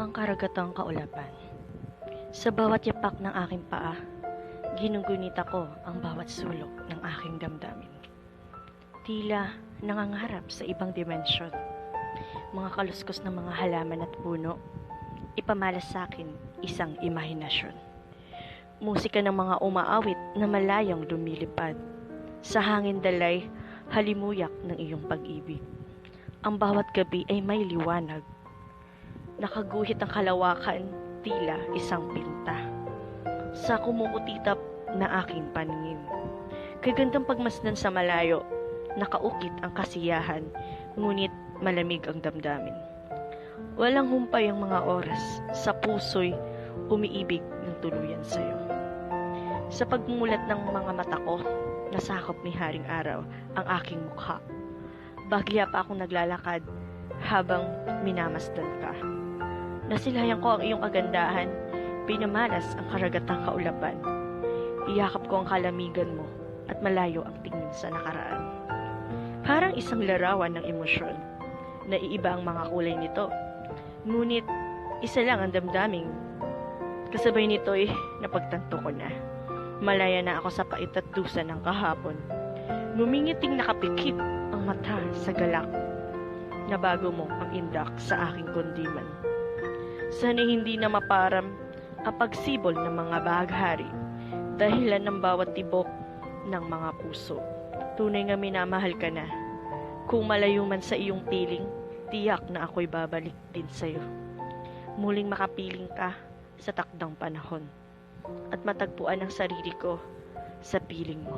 Ang karagatang kaulapan. Sa bawat yapak ng aking paa, ginugunita ko ang bawat sulok ng aking damdamin. Tila nangangarap sa ibang dimensyon. Mga kaluskos ng mga halaman at puno, ipamalas sa akin isang imahinasyon. Musika ng mga umaawit na malayang lumilipad. Sa hangin dalay, halimuyak ng iyong pag-ibig. Ang bawat gabi ay may liwanag. Nakaguhit ang kalawakan, tila isang pinta. Sa kumukutitap na aking paningin. Kagandang pagmasdan sa malayo, nakaukit ang kasiyahan, ngunit malamig ang damdamin. Walang humpay ang mga oras, sa puso'y umiibig ng tuluyan sa'yo. Sa pagmulat ng mga mata ko, nasakop ni Haring Araw ang aking mukha. Bagya pa akong naglalakad habang minamasdan ka. Nasilayan ko ang iyong kagandahan, pinamalas ang karagatang kaulapan. Iyakap ko ang kalamigan mo at malayo ang tingin sa nakaraan. Parang isang larawan ng emosyon. Naiiba ang mga kulay nito. Ngunit isa lang ang damdaming. Kasabay nito'y napagtanto ko na. Malaya na ako sa pait at dusa ng kahapon. Ngumingiting nakapikit ang mata sa galak. Nabago mo ang indak sa aking kundiman. Sana hindi na maparam ang pagsibol ng mga bahaghari, dahilan ng bawat tibok ng mga puso. Tunay nga minamahal ka na. Kung malayo man sa iyong piling, tiyak na ako'y babalik din sa'yo. Muling makapiling ka sa takdang panahon at matagpuan ang sarili ko sa piling mo.